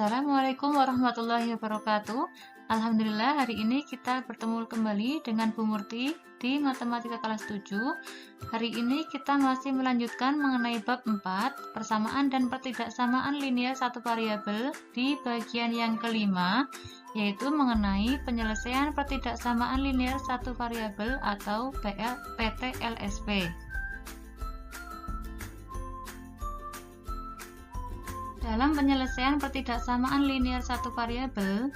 Assalamualaikum warahmatullahi wabarakatuh. Alhamdulillah hari ini kita bertemu kembali dengan Bu Murti di Matematika kelas 7. Hari ini kita masih melanjutkan mengenai bab 4, persamaan dan pertidaksamaan linear satu variabel di bagian yang kelima, yaitu mengenai penyelesaian pertidaksamaan linear satu variabel atau PTLSP. Dalam penyelesaian pertidaksamaan linear satu variabel,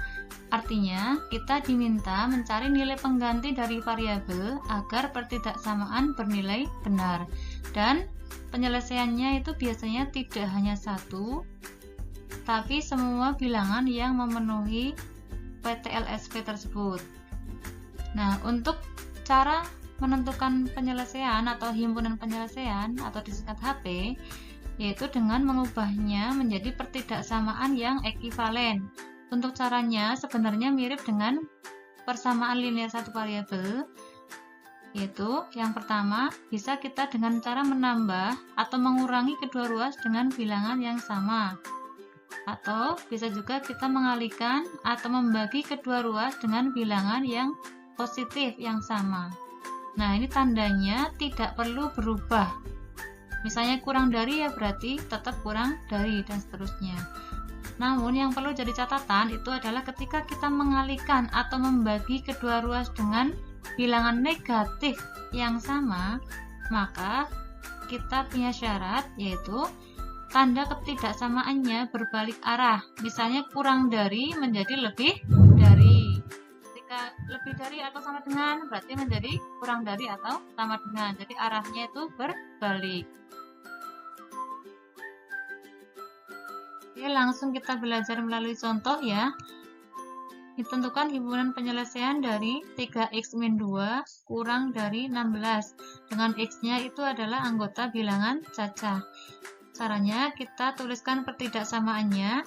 artinya kita diminta mencari nilai pengganti dari variabel agar pertidaksamaan bernilai benar. Dan penyelesaiannya itu biasanya tidak hanya satu, tapi semua bilangan yang memenuhi PTLSP tersebut. Nah, untuk cara menentukan penyelesaian atau himpunan penyelesaian atau disingkat HP, yaitu dengan mengubahnya menjadi pertidaksamaan yang ekivalen. Untuk caranya sebenarnya mirip dengan persamaan linear satu variabel, yaitu yang pertama bisa kita dengan cara menambah atau mengurangi kedua ruas dengan bilangan yang sama, atau bisa juga kita mengalihkan atau membagi kedua ruas dengan bilangan yang positif yang sama. Nah, ini tandanya tidak perlu berubah. Misalnya kurang dari, ya berarti tetap kurang dari, dan seterusnya. Namun yang perlu jadi catatan itu adalah ketika kita mengalihkan atau membagi kedua ruas dengan bilangan negatif yang sama, maka kita punya syarat, yaitu tanda ketidaksamaannya berbalik arah. Misalnya kurang dari menjadi lebih dari. Ketika lebih dari atau sama dengan berarti menjadi kurang dari atau sama dengan. Jadi arahnya itu berbalik. Oke, langsung kita belajar melalui contoh ya. Ditentukan himpunan penyelesaian dari 3x-2 kurang dari 16. Dengan x-nya itu adalah anggota bilangan cacah. Caranya kita tuliskan pertidaksamaannya,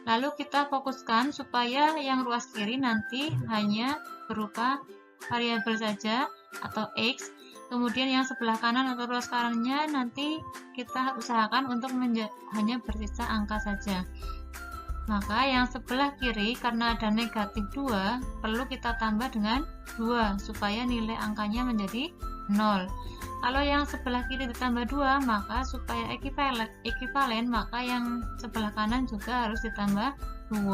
lalu kita fokuskan supaya yang ruas kiri nanti hanya berupa variabel saja atau x. Kemudian yang sebelah kanan atau ruas kanannya nanti kita usahakan untuk hanya bersisa angka saja. Maka yang sebelah kiri karena ada negatif 2 perlu kita tambah dengan 2 supaya nilai angkanya menjadi 0. Kalau yang sebelah kiri ditambah 2 maka supaya ekivalen maka yang sebelah kanan juga harus ditambah 2.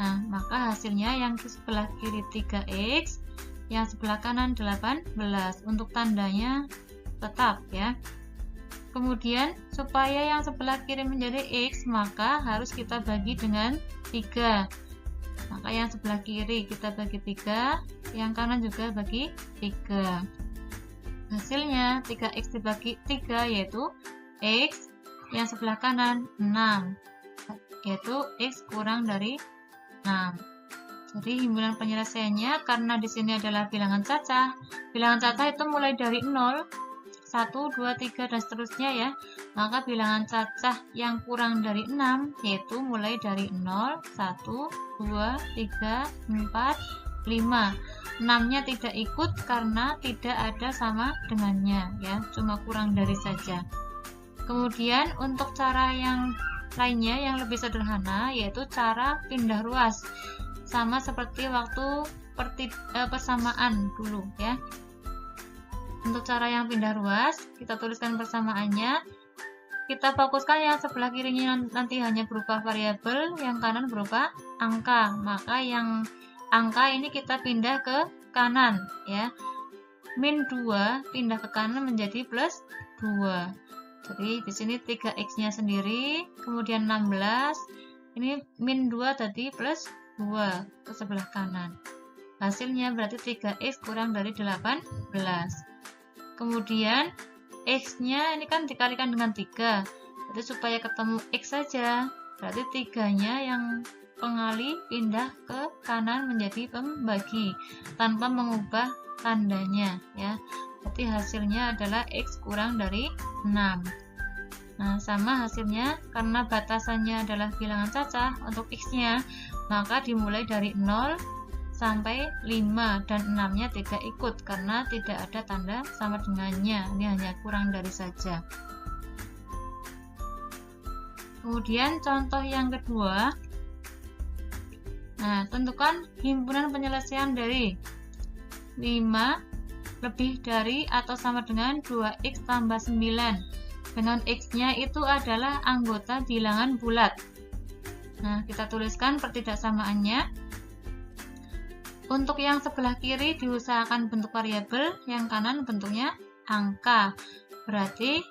Nah, maka hasilnya yang sebelah kiri 3x, yang sebelah kanan 18. Untuk tandanya tetap ya. Kemudian supaya yang sebelah kiri menjadi x maka harus kita bagi dengan 3. Maka yang sebelah kiri kita bagi 3, yang kanan juga bagi 3. Hasilnya 3x dibagi 3 yaitu x, yang sebelah kanan 6, yaitu x kurang dari 6. Jadi himpunan penyelesaiannya karena di sini adalah bilangan cacah. Bilangan cacah itu mulai dari 0, 1, 2, 3 dan seterusnya ya. Maka bilangan cacah yang kurang dari 6 yaitu mulai dari 0, 1, 2, 3, 4, 5. 6-nya tidak ikut karena tidak ada sama dengannya ya, cuma kurang dari saja. Kemudian untuk cara yang lainnya yang lebih sederhana yaitu cara pindah ruas. Sama seperti waktu persamaan dulu ya. Untuk cara yang pindah ruas, kita tuliskan persamaannya. Kita fokuskan yang sebelah kirinya nanti hanya berupa variabel, yang kanan berupa angka. Maka yang angka ini kita pindah ke kanan ya. Min 2 pindah ke kanan menjadi plus 2. Jadi di sini 3x-nya sendiri, kemudian 16. Ini min 2 tadi plus 2 ke sebelah kanan. Hasilnya berarti 3x kurang dari 18. Kemudian x-nya ini kan dikalikan dengan 3. Jadi supaya ketemu x saja, berarti 3-nya yang pengali pindah ke kanan menjadi pembagi tanpa mengubah tandanya ya. Berarti hasilnya adalah x kurang dari 6. Nah, sama hasilnya karena batasannya adalah bilangan cacah untuk x-nya, maka dimulai dari 0 sampai 5 dan 6-nya tidak ikut karena tidak ada tanda sama dengannya. Ini hanya kurang dari saja. Kemudian contoh yang kedua, Nah, tentukan himpunan penyelesaian dari 5 lebih dari atau sama dengan 2x tambah 9. Dengan x-nya itu adalah anggota bilangan bulat. Nah, kita tuliskan pertidaksamaannya. Untuk yang sebelah kiri diusahakan bentuk variabel, yang kanan bentuknya angka. Berarti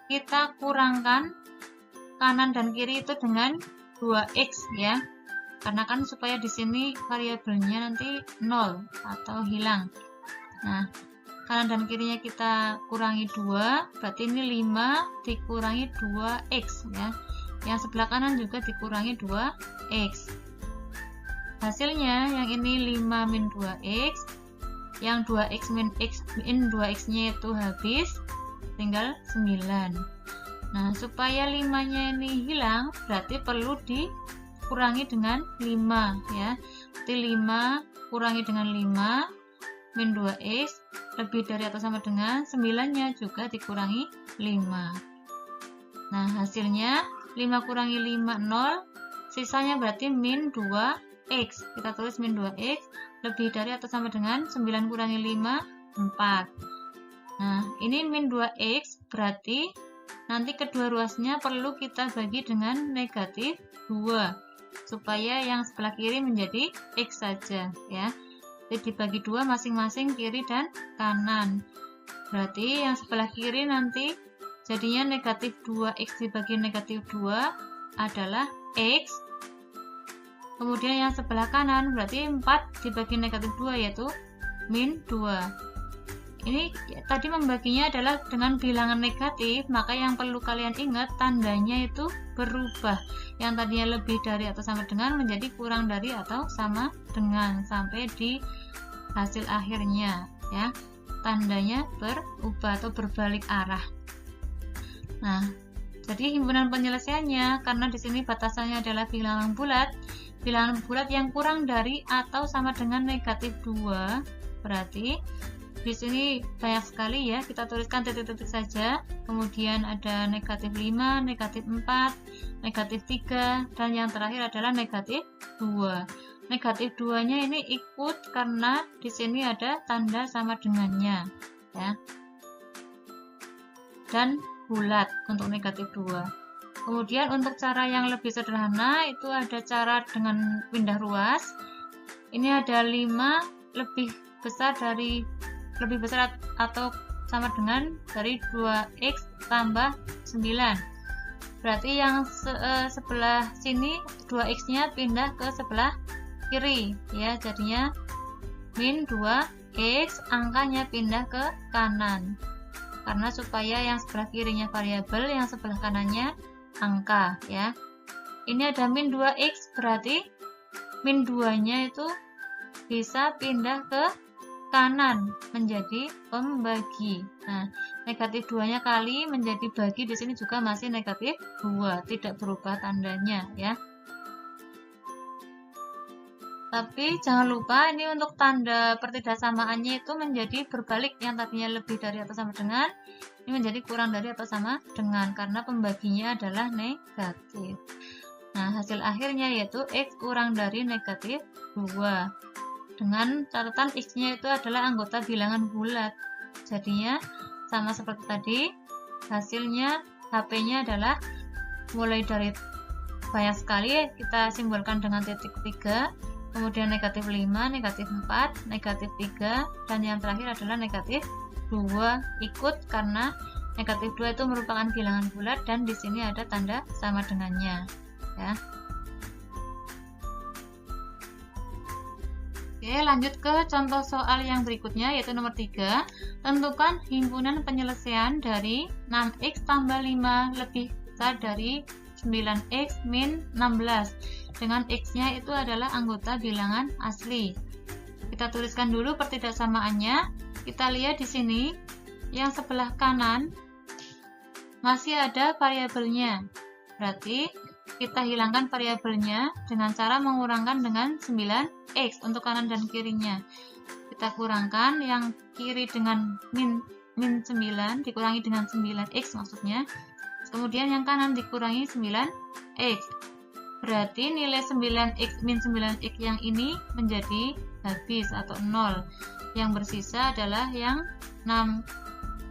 kita kurangkan kanan dan kiri itu dengan 2x ya. Karena kan supaya di sini variabelnya nanti 0 atau hilang. Nah, kanan dan kirinya kita kurangi 2, berarti ini 5 dikurangi 2x ya. Yang sebelah kanan juga dikurangi 2x. Hasilnya yang ini 5 min 2x, yang 2x min 2x-nya itu habis, tinggal 9. Nah, supaya 5-nya ini hilang, berarti perlu dikurangi dengan 5 ya. Berarti 5 kurangi dengan 5 min 2x lebih dari atau sama dengan 9-nya juga dikurangi 5. Nah, hasilnya 5 kurangi 5 0, sisanya berarti min 2x. Kita tulis min 2x lebih dari atau sama dengan 9 kurangi 5 4. Nah, ini min 2x berarti nanti kedua ruasnya perlu kita bagi dengan negatif 2 supaya yang sebelah kiri menjadi x saja ya. Jadi dibagi 2 masing-masing kiri dan kanan. Berarti yang sebelah kiri nanti jadinya negatif 2x dibagi negatif 2 adalah x. Kemudian yang sebelah kanan berarti 4 dibagi negatif 2 yaitu min 2. Ini tadi membaginya adalah dengan bilangan negatif, maka yang perlu kalian ingat tandanya itu berubah. Yang tadinya lebih dari atau sama dengan menjadi kurang dari atau sama dengan sampai di hasil akhirnya ya. Tandanya berubah atau berbalik arah. Nah, jadi himpunan penyelesaiannya karena di sini batasannya adalah bilangan bulat yang kurang dari atau sama dengan negatif 2. Berarti di sini banyak sekali ya, kita tuliskan titik-titik saja. Kemudian ada negatif 5, negatif 4, negatif 3, dan yang terakhir adalah negatif 2. Negatif 2-nya ini ikut karena di sini ada tanda sama dengannya ya. Dan bulat untuk negatif 2. Kemudian untuk cara yang lebih sederhana itu ada cara dengan pindah ruas. Ini ada 5 lebih besar atau sama dengan dari 2x tambah 9. Berarti yang sebelah sini 2x-nya pindah ke sebelah kiri ya, jadinya min 2x, angkanya pindah ke kanan. Karena supaya yang sebelah kirinya variabel, yang sebelah kanannya angka ya. Ini ada min 2x, berarti min 2-nya itu bisa pindah ke kanan menjadi pembagi. Nah, negatif 2-nya kali menjadi bagi, di sini juga masih negatif 2, tidak berubah tandanya ya. Tapi jangan lupa ini untuk tanda pertidaksamaannya itu menjadi berbalik, yang tadinya lebih dari atau sama dengan ini menjadi kurang dari atau sama dengan karena pembaginya adalah negatif. Nah, hasil akhirnya yaitu x kurang dari negatif 2. Dengan catatan x-nya itu adalah anggota bilangan bulat. Jadinya sama seperti tadi, hasilnya HP-nya adalah mulai dari banyak sekali kita simbolkan dengan titik 3, kemudian negatif 5, negatif 4, negatif 3, dan yang terakhir adalah negatif 2 ikut karena negatif 2 itu merupakan bilangan bulat dan di sini ada tanda sama dengannya ya. Oke, lanjut ke contoh soal yang berikutnya yaitu nomor 3. Tentukan himpunan penyelesaian dari 6x tambah 5 lebih besar dari 9x min 16 dengan x-nya itu adalah anggota bilangan asli. Kita tuliskan dulu pertidaksamaannya. Kita lihat di sini yang sebelah kanan masih ada variabelnya. Berarti kita hilangkan variabelnya dengan cara mengurangkan dengan 9x untuk kanan dan kirinya. Kita kurangkan yang kiri dengan min 9 dikurangi dengan 9x maksudnya. Kemudian yang kanan dikurangi 9x. berarti nilai 9x min 9x yang ini menjadi habis atau 0. Yang bersisa adalah yang 6.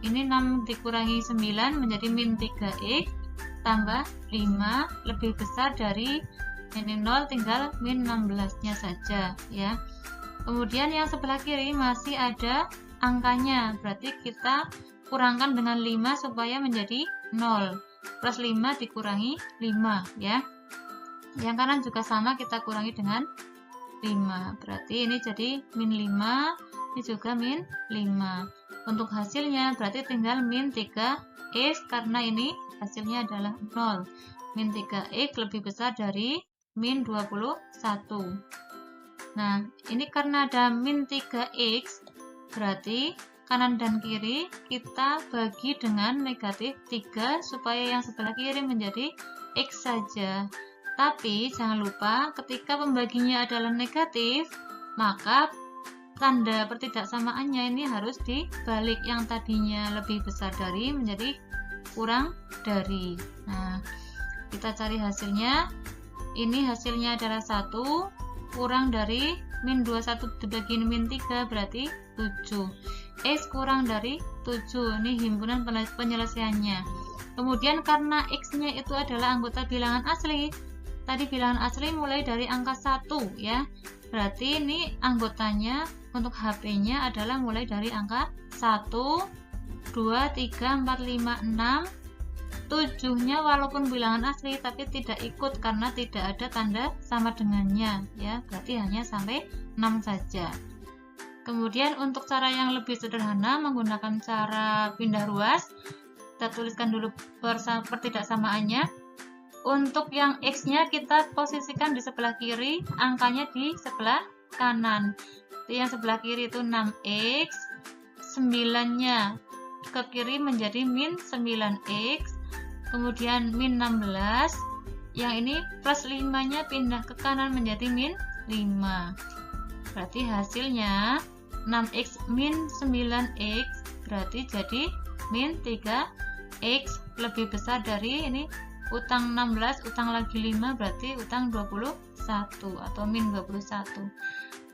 Ini 6 dikurangi 9 menjadi min 3x tambah 5 lebih besar dari ini 0, tinggal min 16-nya saja ya. Kemudian yang sebelah kiri masih ada angkanya, berarti kita kurangkan dengan 5 supaya menjadi 0. Plus 5 dikurangi 5 ya. Yang kanan juga sama, kita kurangi dengan 5. Berarti ini jadi min 5, ini juga min 5. Untuk hasilnya berarti tinggal min 3x karena ini hasilnya adalah 0. Min 3x lebih besar dari min 21. Nah, ini karena ada min 3x, berarti kanan dan kiri kita bagi dengan negatif 3 supaya yang sebelah kiri menjadi x saja. Tapi jangan lupa ketika pembaginya adalah negatif, maka tanda pertidaksamaannya ini harus dibalik, yang tadinya lebih besar dari menjadi kurang dari. Nah, kita cari hasilnya. Ini hasilnya adalah 1 kurang dari min 21 dibagi min 3 berarti 7. X kurang dari 7. Ini himpunan penyelesaiannya. Kemudian karena X-nya itu adalah anggota bilangan asli, tadi bilangan asli mulai dari angka 1 ya. Berarti ini anggotanya untuk HP-nya adalah mulai dari angka 1, 2, 3, 4, 5, 6. 7-nya walaupun bilangan asli tapi tidak ikut karena tidak ada tanda sama dengannya ya. Berarti hanya sampai 6 saja. Kemudian untuk cara yang lebih sederhana menggunakan cara pindah ruas, kita tuliskan dulu pertidaksamaannya. Untuk yang X-nya kita posisikan di sebelah kiri, angkanya di sebelah kanan. Yang sebelah kiri itu 6x, 9-nya ke kiri menjadi min 9x, kemudian min 16, yang ini plus 5-nya pindah ke kanan menjadi min 5. Berarti hasilnya 6x min 9x berarti jadi min 3x lebih besar dari ini utang 16, utang lagi 5 berarti utang 21 atau min 21.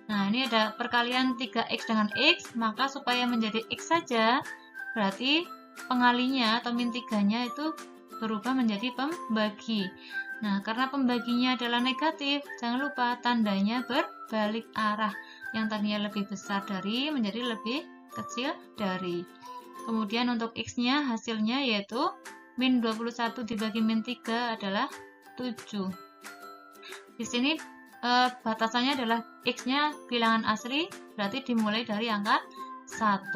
Nah, ini ada perkalian 3x dengan x, maka supaya menjadi x saja berarti pengalinya atau min 3-nya itu berubah menjadi pembagi. Nah, karena pembaginya adalah negatif, jangan lupa tandanya berbalik arah. Yang tadinya lebih besar dari menjadi lebih kecil dari. Kemudian untuk X-nya hasilnya yaitu min 21 dibagi min 3 adalah 7. Di sini batasannya adalah X-nya bilangan asli, berarti dimulai dari angka 1,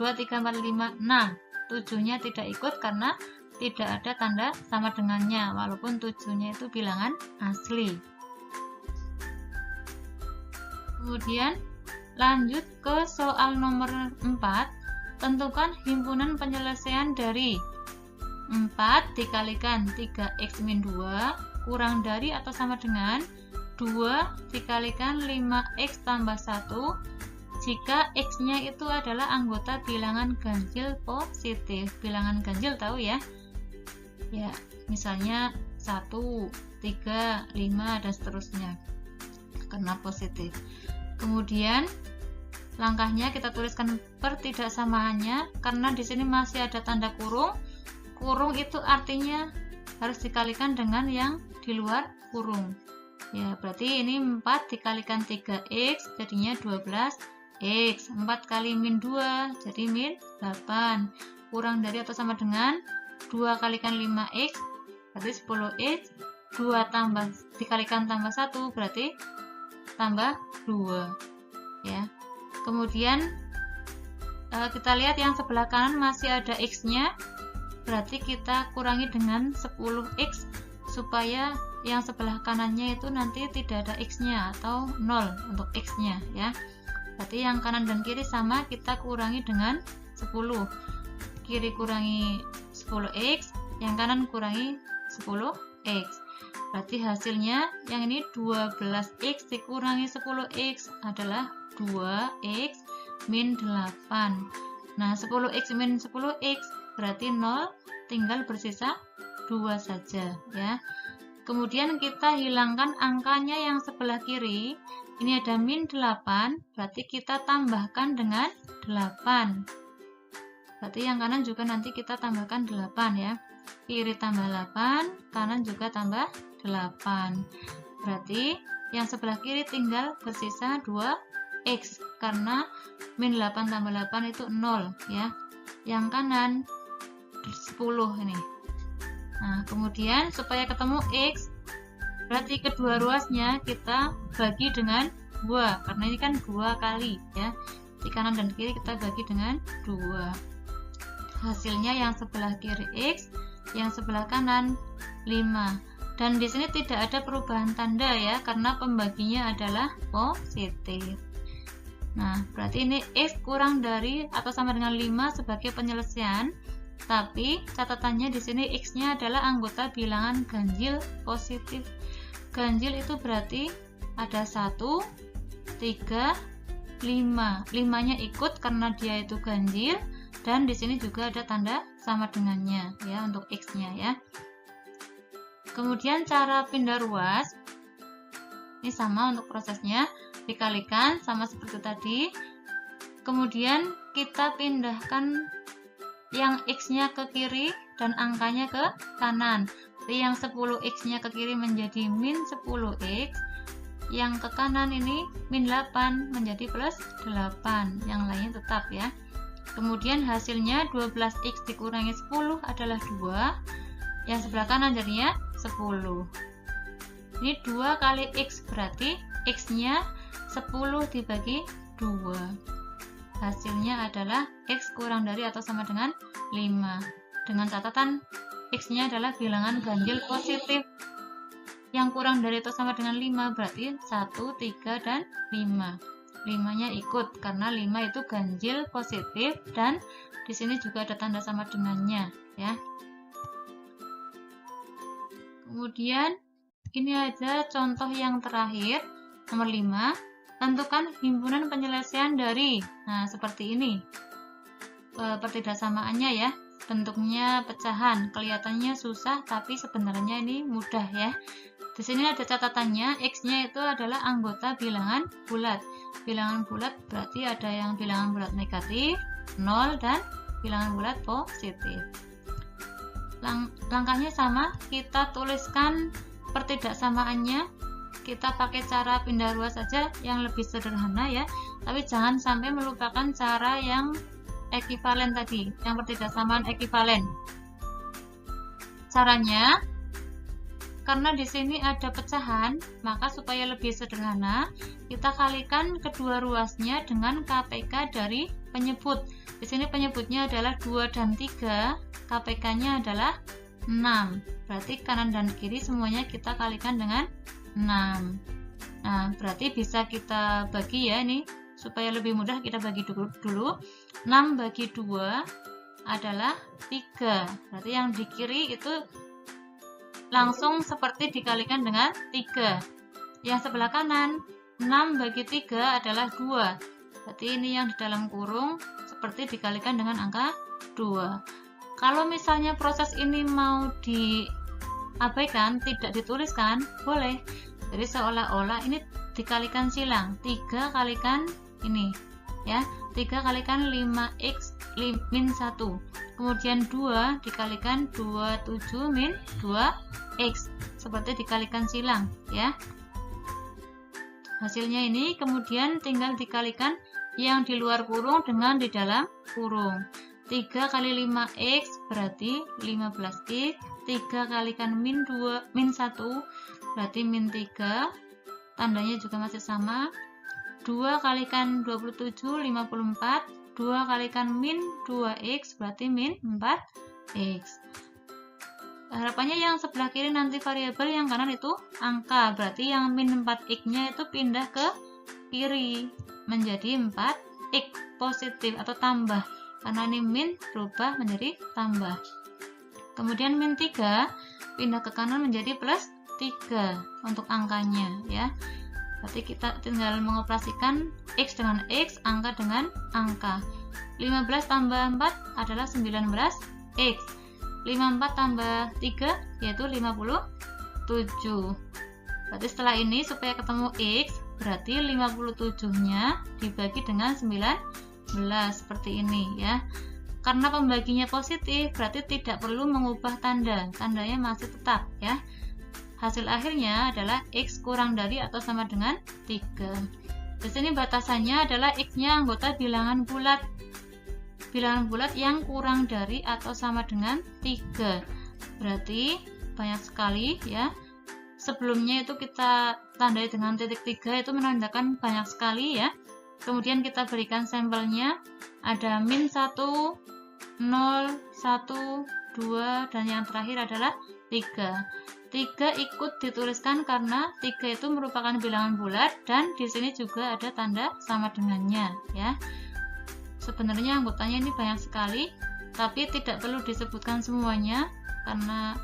2, 3, 4, 5, 6. 7-nya tidak ikut karena tidak ada tanda sama dengannya, walaupun 7-nya itu bilangan asli. Kemudian lanjut ke soal nomor 4. Tentukan himpunan penyelesaian dari 4 dikalikan 3x min 2 kurang dari atau sama dengan 2 dikalikan 5x tambah 1 jika x-nya itu adalah anggota bilangan ganjil positif. Bilangan ganjil tahu ya? Ya, misalnya 1, 3, 5 dan seterusnya karena positif. Kemudian langkahnya kita tuliskan pertidaksamaannya karena di sini masih ada tanda kurung. Kurung itu artinya harus dikalikan dengan yang di luar kurung. Ya, berarti ini 4 dikalikan 3x jadinya 12x. 4 kali min 2 jadi min 8. Kurang dari atau sama dengan 2 kalikan 5x berarti 10x. 2 tambah dikalikan tambah 1 berarti tambah 2 ya. Kemudian kita lihat yang sebelah kanan masih ada x-nya, berarti kita kurangi dengan 10x supaya yang sebelah kanannya itu nanti tidak ada x-nya atau 0 untuk x-nya ya. Berarti yang kanan dan kiri sama, kita kurangi dengan 10. Kiri kurangi 10x, yang kanan kurangi 10x. Berarti hasilnya yang ini 12x dikurangi 10x adalah 2x min 8. Nah, 10x min 10x berarti 0, tinggal bersisa 2 saja ya. Kemudian kita hilangkan angkanya yang sebelah kiri. Ini ada min 8, berarti kita tambahkan dengan 8. Berarti yang kanan juga nanti kita tambahkan 8 ya. Kiri tambah 8, kanan juga tambah 8. Berarti yang sebelah kiri tinggal bersisa 2x, karena min 8 tambah 8 itu 0 ya. Yang kanan 10 ini. Nah, kemudian supaya ketemu x, berarti kedua ruasnya kita bagi dengan 2, karena ini kan 2 kali ya. Di kanan dan kiri kita bagi dengan 2. Hasilnya yang sebelah kiri x, yang sebelah kanan 5. Dan di sini tidak ada perubahan tanda ya, karena pembaginya adalah positif. Nah, berarti ini x kurang dari atau sama dengan 5 sebagai penyelesaian. Tapi catatannya di sini x-nya adalah anggota bilangan ganjil positif. Ganjil itu berarti ada 1, 3, 5. 5-nya ikut karena dia itu ganjil, dan di sini juga ada tanda sama dengannya ya untuk x-nya ya. Kemudian cara pindah ruas ini sama untuk prosesnya, dikalikan sama seperti tadi. Kemudian kita pindahkan yang x-nya ke kiri dan angkanya ke kanan. Jadi yang 10x-nya ke kiri menjadi min 10x, yang ke kanan ini min 8 menjadi plus 8, yang lainnya tetap ya. Kemudian hasilnya 12x dikurangi 10 adalah 2, yang sebelah kanan jadinya 10. Ini 2 kali x, berarti x-nya 10 dibagi 2. Hasilnya adalah x kurang dari atau sama dengan 5. Dengan catatan x-nya adalah bilangan ganjil positif. Yang kurang dari atau sama dengan 5 berarti 1, 3, dan 5. 5-nya ikut karena 5 itu ganjil positif, dan di sini juga ada tanda sama dengannya ya. Kemudian ini ada contoh yang terakhir, nomor 5. Tentukan himpunan penyelesaian dari, nah seperti ini pertidaksamaannya ya. Bentuknya pecahan, kelihatannya susah tapi sebenarnya ini mudah ya. Di sini ada catatannya, x-nya itu adalah anggota bilangan bulat. Bilangan bulat berarti ada yang bilangan bulat negatif, 0, dan bilangan bulat positif. Langkahnya sama, kita tuliskan pertidaksamaannya. Kita pakai cara pindah ruas saja yang lebih sederhana ya, tapi jangan sampai melupakan cara yang ekivalen tadi, yang pertidaksamaan ekivalen. Caranya, karena di sini ada pecahan, maka supaya lebih sederhana, kita kalikan kedua ruasnya dengan KPK dari penyebut. Di sini penyebutnya adalah 2 dan 3, KPK-nya adalah 6. Berarti kanan dan kiri semuanya kita kalikan dengan 6. Nah, berarti bisa kita bagi ya, ini supaya lebih mudah kita bagi dulu. 6 bagi 2 adalah 3. Berarti yang di kiri itu langsung seperti dikalikan dengan 3. Yang sebelah kanan 6 bagi 3 adalah 2. Berarti ini yang di dalam kurung seperti dikalikan dengan angka 2. Kalau misalnya proses ini mau diabaikan, tidak dituliskan, boleh. Jadi seolah-olah ini dikalikan silang, 3 kalikan ini ya, 3 kalikan 5x min 1, kemudian 2 dikalikan 27 min 2x, seperti dikalikan silang ya. Hasilnya ini kemudian tinggal dikalikan yang di luar kurung dengan di dalam kurung. 3 kali 5x berarti 15x, 3 kalikan min 1 berarti min 3, tandanya juga masih sama. 2 kalikan 27, 54, 2 kalikan min 2x berarti min 4x. Harapannya yang sebelah kiri nanti variabel, yang kanan itu angka, berarti yang min 4x nya itu pindah ke kiri menjadi 4x positif atau tambah, karena ini min berubah menjadi tambah. Kemudian min 3 pindah ke kanan menjadi plus 3 untuk angkanya ya. Berarti kita tinggal mengoperasikan x dengan x, angka dengan angka. 15 tambah 4 adalah 19x. 54 tambah 3 yaitu 56. Berarti setelah ini supaya ketemu X, berarti 57-nya dibagi dengan 19 seperti ini ya. Karena pembaginya positif, berarti tidak perlu mengubah tanda. Tandanya masih tetap ya. Hasil akhirnya adalah X kurang dari atau sama dengan 3. Di sini batasannya adalah X-nya anggota bilangan bulat. Bilangan bulat yang kurang dari atau sama dengan 3. Berarti banyak sekali ya. Sebelumnya itu kita tandai dengan titik 3, itu menandakan banyak sekali ya. Kemudian kita berikan sampelnya. Ada -1, 0, 1, 2, dan yang terakhir adalah 3. 3 ikut dituliskan karena 3 itu merupakan bilangan bulat dan di sini juga ada tanda sama dengannya ya. Sebenarnya anggotanya ini banyak sekali, tapi tidak perlu disebutkan semuanya karena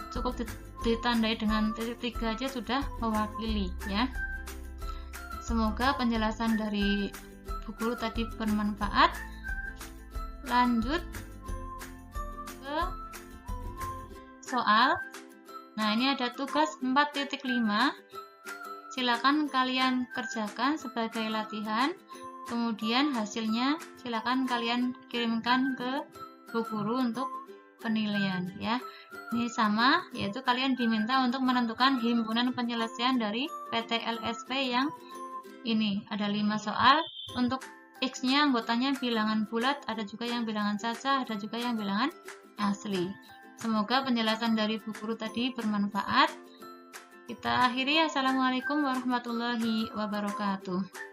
cukup ditandai dengan titik 3 aja sudah mewakili ya. Semoga penjelasan dari Bu Guru tadi bermanfaat. Lanjut ke soal. Nah, ini ada tugas 4.5. Silakan kalian kerjakan sebagai latihan. Kemudian hasilnya silakan kalian kirimkan ke Bu Guru untuk penilaian ya. Ini sama, yaitu kalian diminta untuk menentukan himpunan penyelesaian dari PT-LSP yang ini. Ada 5 soal. Untuk X-nya anggotanya bilangan bulat, ada juga yang bilangan cacah, ada juga yang bilangan asli. Semoga penjelasan dari Bu Guru tadi bermanfaat. Kita akhiri. Assalamualaikum warahmatullahi wabarakatuh.